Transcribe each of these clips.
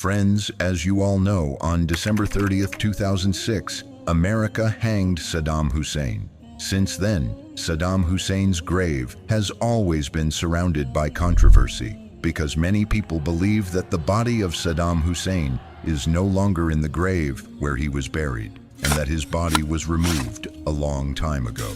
Friends, as you all know, on December 30th, 2006, America hanged Saddam Hussein. Since then, Saddam Hussein's grave has always been surrounded by controversy because many people believe that the body of Saddam Hussein is no longer in the grave where he was buried, and that his body was removed a long time ago.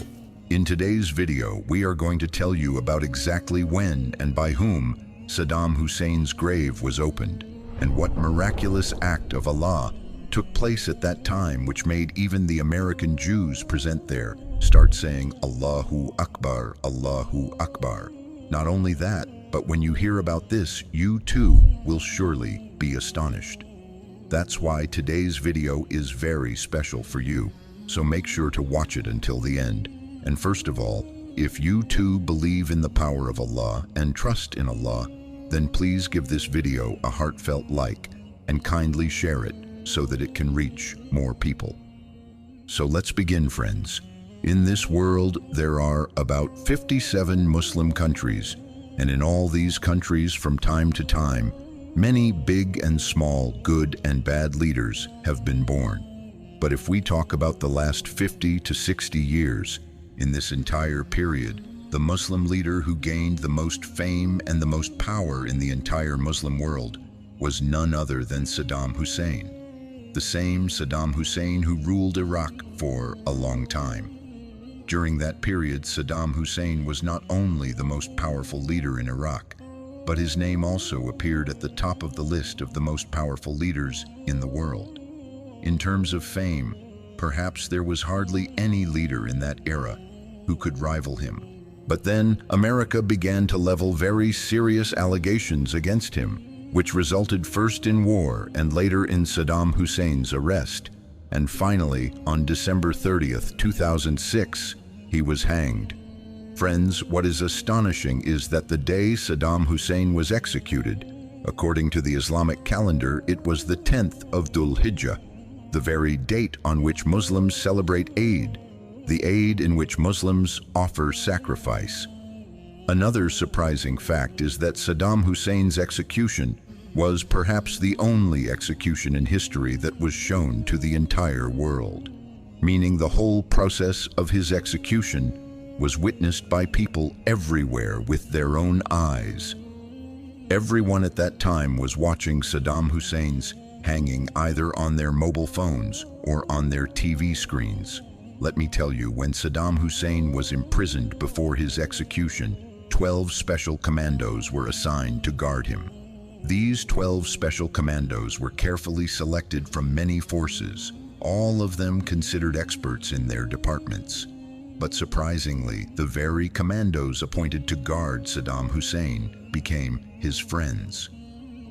In today's video, we are going to tell you about exactly when and by whom Saddam Hussein's grave was opened, and what miraculous act of Allah took place at that time which made even the American Jews present there start saying Allahu Akbar, Allahu Akbar. Not only that, but when you hear about this, you too will surely be astonished. That's why today's video is very special for you, so make sure to watch it until the end. And first of all, if you too believe in the power of Allah and trust in Allah, then please give this video a heartfelt like and kindly share it so that it can reach more people. So let's begin, friends. In this world, there are about 57 Muslim countries, and in all these countries from time to time, many big and small, good and bad leaders have been born. But if we talk about the last 50 to 60 years, in this entire period, the Muslim leader who gained the most fame and the most power in the entire Muslim world was none other than Saddam Hussein. The same Saddam Hussein who ruled Iraq for a long time. During that period, Saddam Hussein was not only the most powerful leader in Iraq, but his name also appeared at the top of the list of the most powerful leaders in the world. In terms of fame, perhaps there was hardly any leader in that era who could rival him. But then America began to level very serious allegations against him, which resulted first in war and later in Saddam Hussein's arrest. And finally, on December 30th, 2006, he was hanged. Friends, what is astonishing is that the day Saddam Hussein was executed, according to the Islamic calendar, it was the 10th of Dhul Hijjah, the very date on which Muslims celebrate Eid, the Eid in which Muslims offer sacrifice. Another surprising fact is that Saddam Hussein's execution was perhaps the only execution in history that was shown to the entire world, meaning the whole process of his execution was witnessed by people everywhere with their own eyes. Everyone at that time was watching Saddam Hussein's hanging either on their mobile phones or on their TV screens. Let me tell you, when Saddam Hussein was imprisoned before his execution, 12 special commandos were assigned to guard him. These 12 special commandos were carefully selected from many forces, all of them considered experts in their departments. But surprisingly, the very commandos appointed to guard Saddam Hussein became his friends.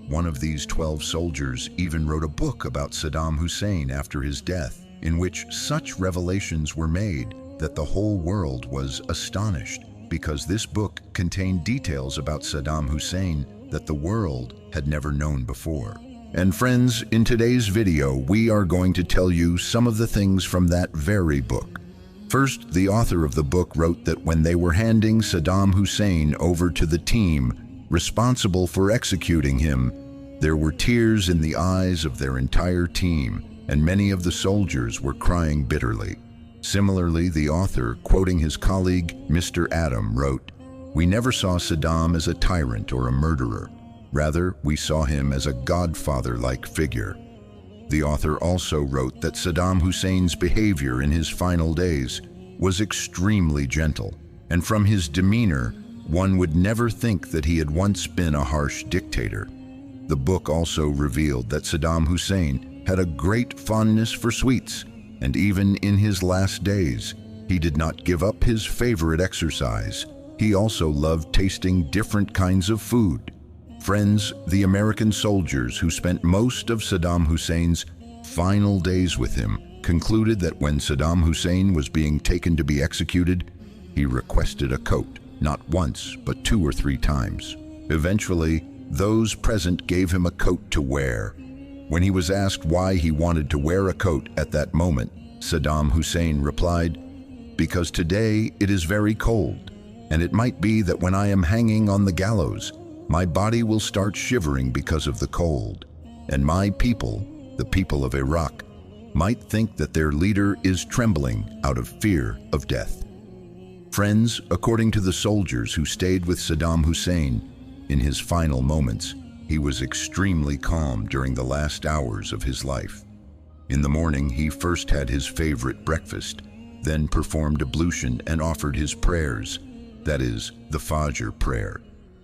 One of these 12 soldiers even wrote a book about Saddam Hussein after his death, in which such revelations were made that the whole world was astonished, because this book contained details about Saddam Hussein that the world had never known before. And friends, in today's video, we are going to tell you some of the things from that very book. First, the author of the book wrote that when they were handing Saddam Hussein over to the team responsible for executing him, there were tears in the eyes of their entire team, and many of the soldiers were crying bitterly. Similarly, the author, quoting his colleague, Mr. Adam, wrote, "We never saw Saddam as a tyrant or a murderer. Rather, we saw him as a godfather-like figure." The author also wrote that Saddam Hussein's behavior in his final days was extremely gentle, and from his demeanor, one would never think that he had once been a harsh dictator. The book also revealed that Saddam Hussein had a great fondness for sweets, and even in his last days, he did not give up his favorite exercise. He also loved tasting different kinds of food. Friends, the American soldiers who spent most of Saddam Hussein's final days with him concluded that when Saddam Hussein was being taken to be executed, he requested a coat, not once, but 2 or 3 times. Eventually, those present gave him a coat to wear. When he was asked why he wanted to wear a coat at that moment, Saddam Hussein replied, "Because today it is very cold, and it might be that when I am hanging on the gallows, my body will start shivering because of the cold. and my people, the people of Iraq, might think that their leader is trembling out of fear of death. Friends, according to the soldiers who stayed with Saddam Hussein, in his final moments, he was extremely calm during the last hours of his life. In the morning, he first had his favorite breakfast, then performed ablution and offered his prayers, that is, the Fajr prayer.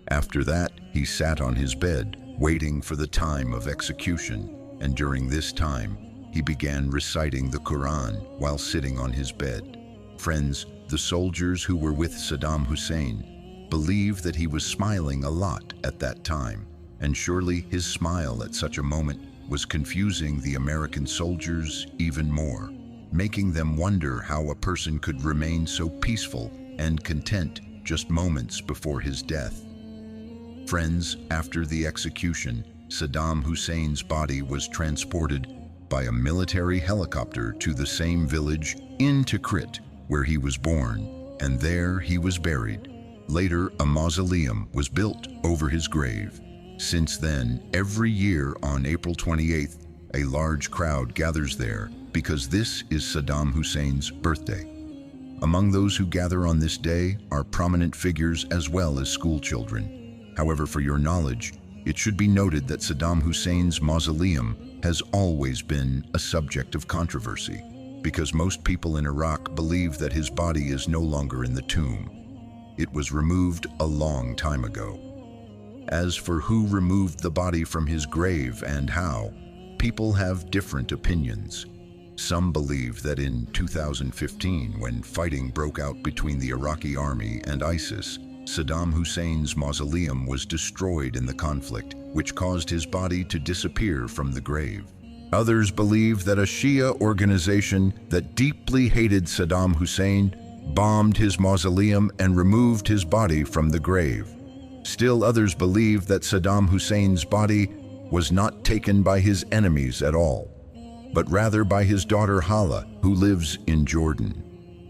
After that, he sat on his bed, waiting for the time of execution, and during this time, he began reciting the Quran while sitting on his bed. Friends, the soldiers who were with Saddam Hussein believe that he was smiling a lot at that time, and surely his smile at such a moment was confusing the American soldiers even more, making them wonder how a person could remain so peaceful and content just moments before his death. Friends, after the execution, Saddam Hussein's body was transported by a military helicopter to the same village in Tikrit, where he was born, and there he was buried. Later, a mausoleum was built over his grave. Since then, every year on April 28th, a large crowd gathers there because this is Saddam Hussein's birthday. Among those who gather on this day are prominent figures as well as school children. However, for your knowledge, it should be noted that Saddam Hussein's mausoleum has always been a subject of controversy, because most people in Iraq believe that his body is no longer in the tomb. It was removed a long time ago. As for who removed the body from his grave and how, people have different opinions. Some believe that in 2015, when fighting broke out between the Iraqi army and ISIS, Saddam Hussein's mausoleum was destroyed in the conflict, which caused his body to disappear from the grave. Others believe that a Shia organization that deeply hated Saddam Hussein bombed his mausoleum and removed his body from the grave. Still others believe that Saddam Hussein's body was not taken by his enemies at all, but rather by his daughter Hala, who lives in Jordan.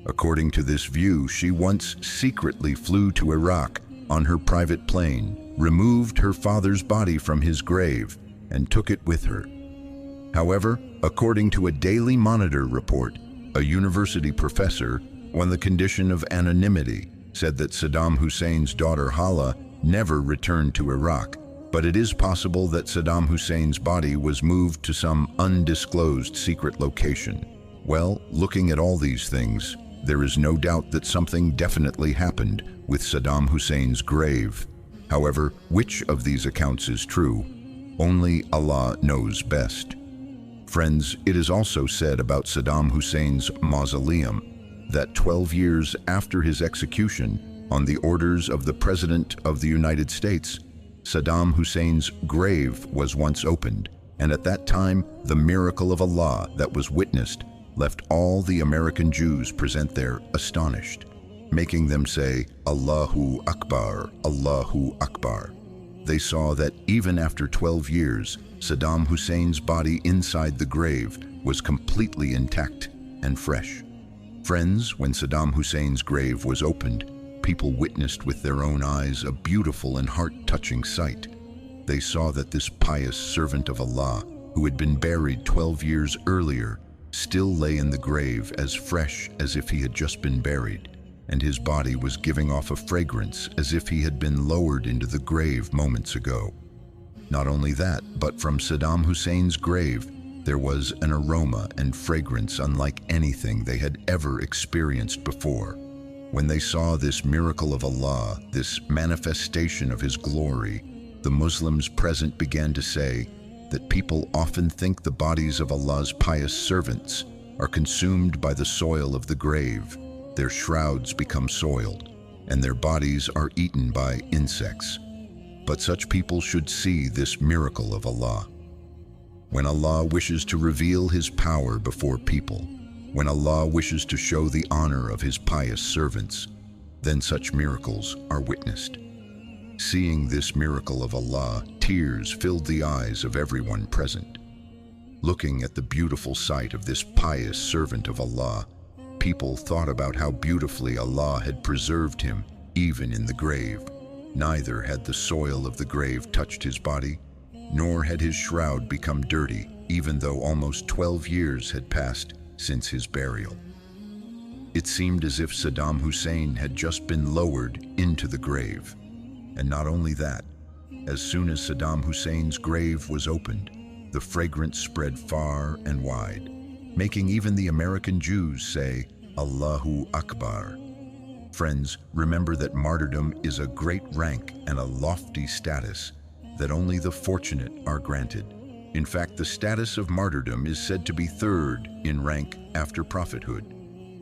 According to this view, she once secretly flew to Iraq on her private plane, removed her father's body from his grave, and took it with her. However, according to a Daily Monitor report, a university professor, on the condition of anonymity, said that Saddam Hussein's daughter Hala never returned to Iraq, but it is possible that Saddam Hussein's body was moved to some undisclosed secret location. Well, looking at all these things, there is no doubt that something definitely happened with Saddam Hussein's grave. However, which of these accounts is true? Only Allah knows best. Friends, it is also said about Saddam Hussein's mausoleum that 12 years after his execution, on the orders of the President of the United States, Saddam Hussein's grave was once opened, and at that time, the miracle of Allah that was witnessed left all the American Jews present there astonished, making them say, Allahu Akbar, Allahu Akbar. They saw that even after 12 years, Saddam Hussein's body inside the grave was completely intact and fresh. Friends, when Saddam Hussein's grave was opened, people witnessed with their own eyes a beautiful and heart-touching sight. They saw that this pious servant of Allah, who had been buried 12 years earlier, still lay in the grave as fresh as if he had just been buried, and his body was giving off a fragrance as if he had been lowered into the grave moments ago. Not only that, but from Saddam Hussein's grave, there was an aroma and fragrance unlike anything they had ever experienced before. When they saw this miracle of Allah, this manifestation of His glory, the Muslims present began to say that people often think the bodies of Allah's pious servants are consumed by the soil of the grave. Their shrouds become soiled, and their bodies are eaten by insects. But such people should see this miracle of Allah. When Allah wishes to reveal His power before people, when Allah wishes to show the honor of His pious servants, then such miracles are witnessed. Seeing this miracle of Allah, tears filled the eyes of everyone present. Looking at the beautiful sight of this pious servant of Allah, people thought about how beautifully Allah had preserved him, even in the grave. Neither had the soil of the grave touched his body, nor had his shroud become dirty, even though almost 12 years had passed since his burial. It seemed as if Saddam Hussein had just been lowered into the grave. And not only that, as soon as Saddam Hussein's grave was opened, the fragrance spread far and wide, making even the American Jews say, Allahu Akbar. Friends, remember that martyrdom is a great rank and a lofty status that only the fortunate are granted. In fact, the status of martyrdom is said to be third in rank after prophethood.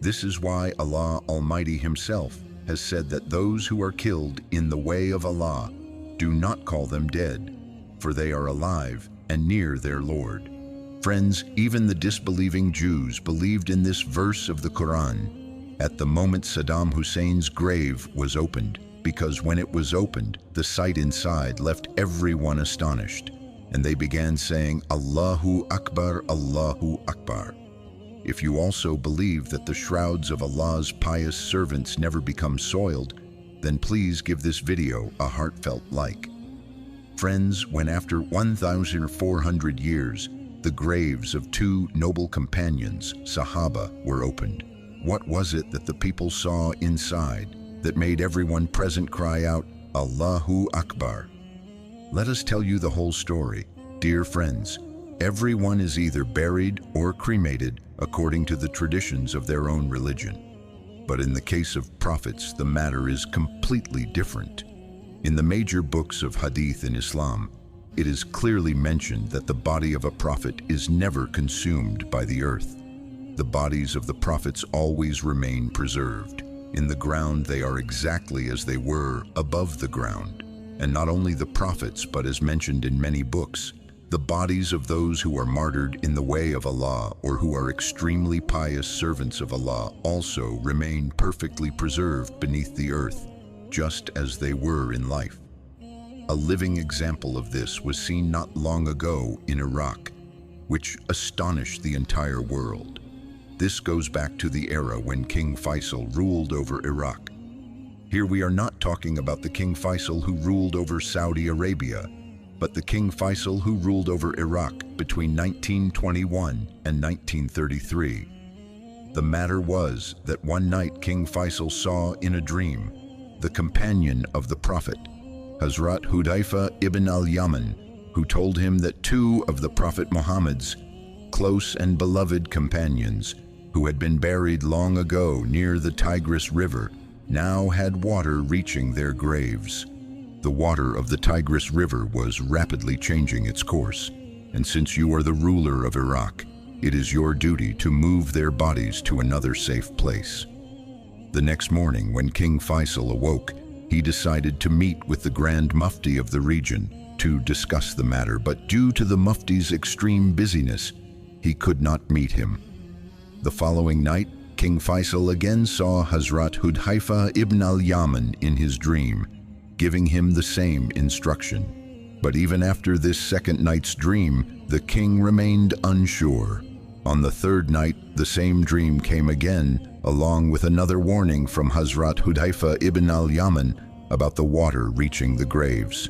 This is why Allah Almighty Himself has said that those who are killed in the way of Allah, do not call them dead, for they are alive and near their Lord. Friends, even the disbelieving Jews believed in this verse of the Quran at the moment Saddam Hussein's grave was opened, because when it was opened, the sight inside left everyone astonished, and they began saying, Allahu Akbar, Allahu Akbar. If you also believe that the shrouds of Allah's pious servants never become soiled, then please give this video a heartfelt like. Friends, when after 1,400 years, the graves of two noble companions, Sahaba, were opened, what was it that the people saw inside that made everyone present cry out, Allahu Akbar? Let us tell you the whole story. Dear friends, everyone is either buried or cremated according to the traditions of their own religion. But in the case of prophets, the matter is completely different. In the major books of Hadith in Islam, it is clearly mentioned that the body of a prophet is never consumed by the earth. The bodies of the prophets always remain preserved. In the ground they are exactly as they were above the ground. And not only the prophets, but as mentioned in many books, the bodies of those who are martyred in the way of Allah or who are extremely pious servants of Allah also remain perfectly preserved beneath the earth, just as they were in life. A living example of this was seen not long ago in Iraq, which astonished the entire world. This goes back to the era when King Faisal ruled over Iraq. Here we are not talking about the King Faisal who ruled over Saudi Arabia, but the King Faisal who ruled over Iraq between 1921 and 1933. The matter was that one night King Faisal saw in a dream the companion of the Prophet, Hazrat Hudayfa ibn al-Yaman, who told him that two of the Prophet Muhammad's close and beloved companions, who had been buried long ago near the Tigris River, now had water reaching their graves. The water of the Tigris River was rapidly changing its course, and since you are the ruler of Iraq, it is your duty to move their bodies to another safe place. The next morning, when King Faisal awoke, he decided to meet with the Grand Mufti of the region to discuss the matter, but due to the Mufti's extreme busyness, he could not meet him. The following night, King Faisal again saw Hazrat Hudayfa ibn al-Yaman in his dream, giving him the same instruction. But even after this second night's dream, the king remained unsure. On the third night, the same dream came again, along with another warning from Hazrat Hudayfa ibn al-Yaman about the water reaching the graves.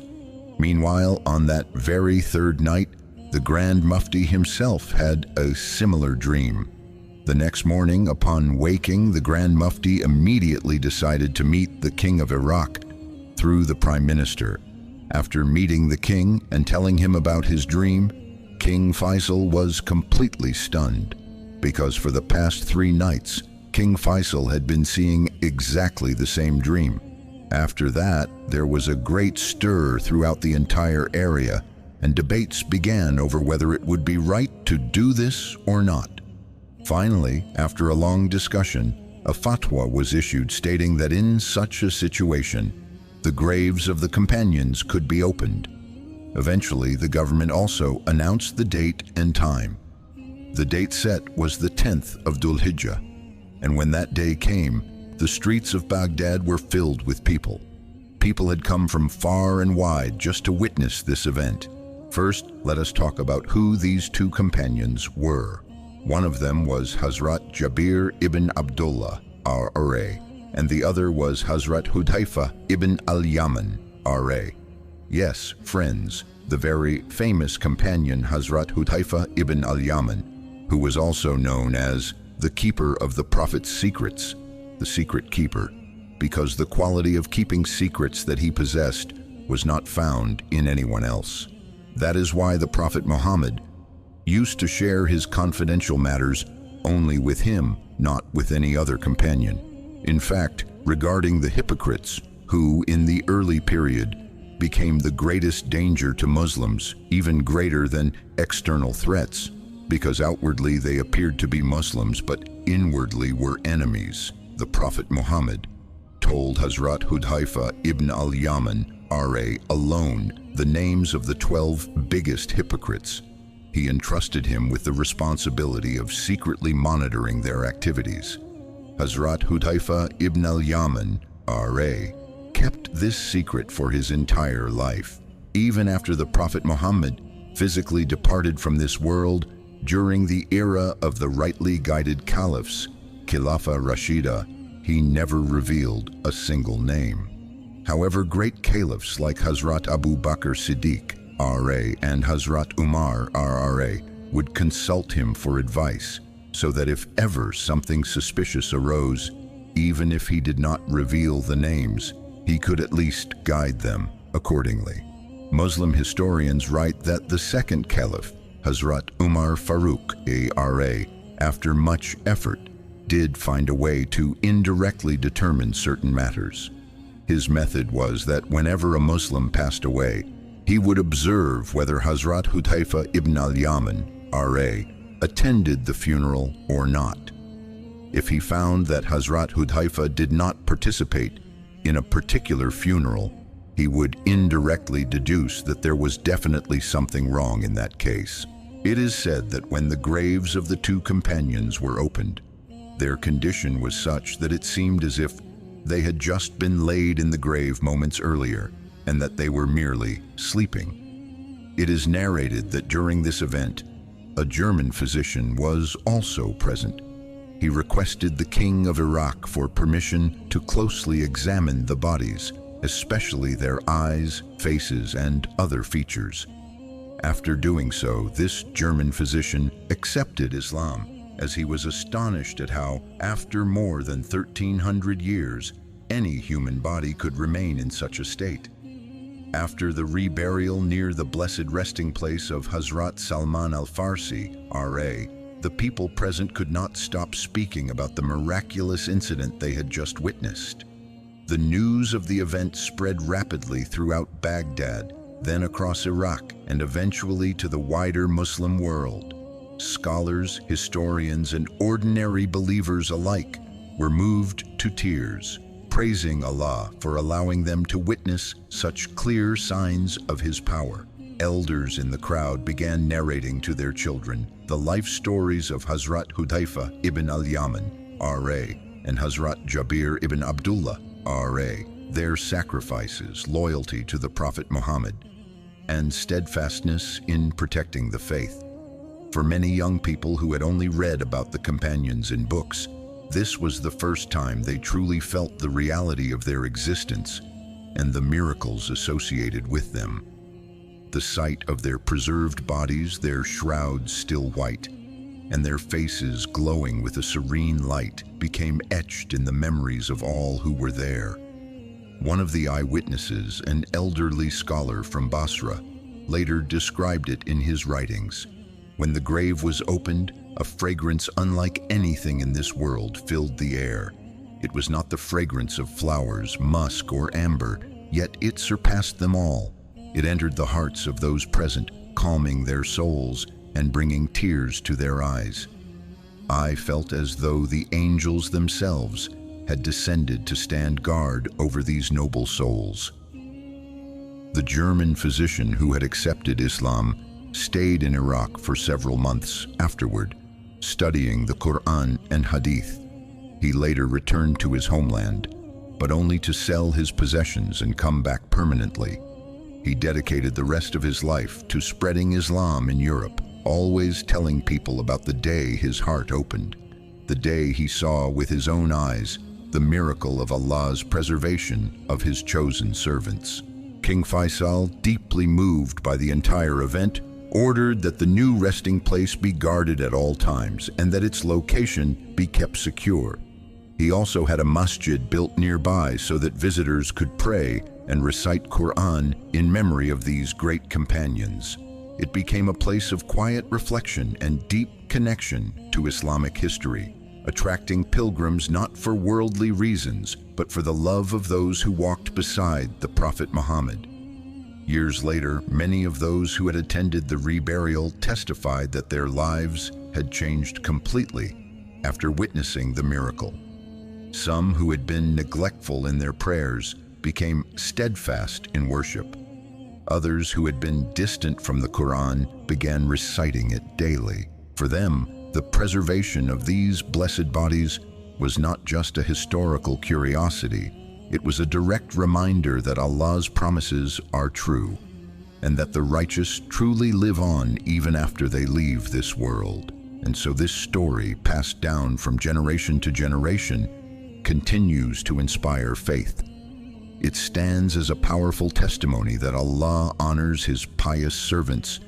Meanwhile, on that very third night, the Grand Mufti himself had a similar dream. The next morning, upon waking, the Grand Mufti immediately decided to meet the King of Iraq through the Prime Minister. After meeting the king and telling him about his dream, King Faisal was completely stunned, because for the past 3 nights, King Faisal had been seeing exactly the same dream. After that, there was a great stir throughout the entire area, and debates began over whether it would be right to do this or not. Finally, after a long discussion, a fatwa was issued stating that in such a situation, the graves of the companions could be opened. Eventually, the government also announced the date and time. The date set was the 10th of Dhul Hijjah, and when that day came, the streets of Baghdad were filled with people. People had come from far and wide just to witness this event. First, let us talk about who these two companions were. One of them was Hazrat Jabir ibn Abdullah, R.A., and the other was Hazrat Hudayfa ibn al-Yaman, R.A. Yes, friends, the very famous companion Hazrat Hudhaifa ibn al-Yaman, who was also known as the keeper of the Prophet's secrets, the secret keeper, because the quality of keeping secrets that he possessed was not found in anyone else. That is why the Prophet Muhammad used to share his confidential matters only with him, not with any other companion. In fact, regarding the hypocrites, who in the early period became the greatest danger to Muslims, even greater than external threats, because outwardly they appeared to be Muslims but inwardly were enemies, the Prophet Muhammad told Hazrat Hudhaifa ibn al-Yaman, R.A., alone the names of the 12 biggest hypocrites. He entrusted him with the responsibility of secretly monitoring their activities. Hazrat Hudhaifa ibn al-Yaman, R.A., kept this secret for his entire life, even after the Prophet Muhammad physically departed from this world during the era of the rightly guided caliphs, Khilafah Rashida. He never revealed a single name. However, great caliphs like Hazrat Abu Bakr Siddiq, R.A., and Hazrat Umar, R.A., would consult him for advice, so that if ever something suspicious arose, even if he did not reveal the names, he could at least guide them accordingly. Muslim historians write that the second caliph, Hazrat Umar Farooq, A.R.A., after much effort, did find a way to indirectly determine certain matters. His method was that whenever a Muslim passed away, he would observe whether Hazrat Hudhaifa ibn al-Yaman, R.A., attended the funeral or not. If he found that Hazrat Hudhaifa did not participate in a particular funeral, he would indirectly deduce that there was definitely something wrong in that case. It is said that when the graves of the two companions were opened, their condition was such that it seemed as if they had just been laid in the grave moments earlier, and that they were merely sleeping. It is narrated that during this event, a German physician was also present. He requested the king of Iraq for permission to closely examine the bodies, especially their eyes, faces, and other features. After doing so, this German physician accepted Islam, as he was astonished at how, after more than 1,300 years, any human body could remain in such a state. After the reburial near the blessed resting place of Hazrat Salman al-Farsi, R.A., the people present could not stop speaking about the miraculous incident they had just witnessed. The news of the event spread rapidly throughout Baghdad, then across Iraq, and eventually to the wider Muslim world. Scholars, historians, and ordinary believers alike were moved to tears, praising Allah for allowing them to witness such clear signs of His power. Elders in the crowd began narrating to their children the life stories of Hazrat Hudhaifa ibn al-Yaman, R.A., and Hazrat Jabir ibn Abdullah, R.A., their sacrifices, loyalty to the Prophet Muhammad, and steadfastness in protecting the faith. For many young people who had only read about the companions in books, this was the first time they truly felt the reality of their existence and the miracles associated with them. The sight of their preserved bodies, their shrouds still white, and their faces glowing with a serene light became etched in the memories of all who were there. One of the eyewitnesses, an elderly scholar from Basra, later described it in his writings. When the grave was opened, a fragrance unlike anything in this world filled the air. It was not the fragrance of flowers, musk, or amber, yet it surpassed them all. It entered the hearts of those present, calming their souls and bringing tears to their eyes. I felt as though the angels themselves had descended to stand guard over these noble souls. The German physician who had accepted Islam stayed in Iraq for several months afterward, studying the Quran and Hadith. He later returned to his homeland, but only to sell his possessions and come back permanently. He dedicated the rest of his life to spreading Islam in Europe, always telling people about the day his heart opened, the day he saw with his own eyes the miracle of Allah's preservation of His chosen servants. King Faisal, deeply moved by the entire event, ordered that the new resting place be guarded at all times and that its location be kept secure. He also had a masjid built nearby so that visitors could pray and recite Quran in memory of these great companions. It became a place of quiet reflection and deep connection to Islamic history, attracting pilgrims not for worldly reasons, but for the love of those who walked beside the Prophet Muhammad. Years later, many of those who had attended the reburial testified that their lives had changed completely after witnessing the miracle. Some who had been neglectful in their prayers became steadfast in worship. Others who had been distant from the Quran began reciting it daily. For them, the preservation of these blessed bodies was not just a historical curiosity. It was a direct reminder that Allah's promises are true, and that the righteous truly live on even after they leave this world. And so this story, passed down from generation to generation, continues to inspire faith. It stands as a powerful testimony that Allah honors His pious servants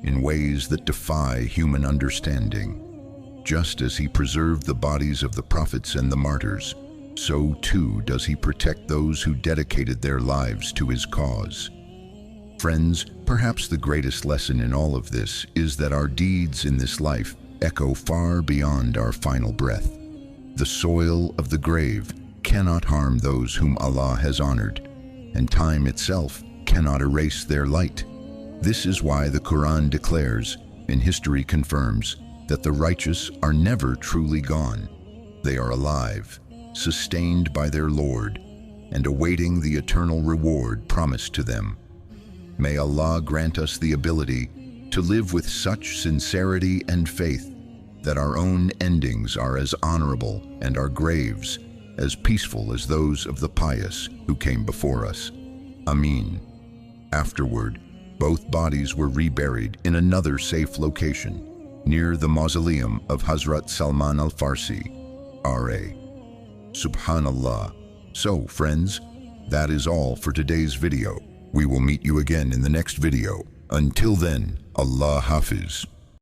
in ways that defy human understanding. Just as He preserved the bodies of the prophets and the martyrs, so too does He protect those who dedicated their lives to His cause. Friends, perhaps the greatest lesson in all of this is that our deeds in this life echo far beyond our final breath. The soil of the grave cannot harm those whom Allah has honored, and time itself cannot erase their light. This is why the Quran declares, and history confirms, that the righteous are never truly gone. They are alive, sustained by their Lord, and awaiting the eternal reward promised to them. May Allah grant us the ability to live with such sincerity and faith that our own endings are as honorable and our graves as peaceful as those of the pious who came before us. Ameen. Afterward, both bodies were reburied in another safe location, near the mausoleum of Hazrat Salman al-Farsi, R.A. Subhanallah. So, friends, that is all for today's video. We will meet you again in the next video. Until then, Allah Hafiz.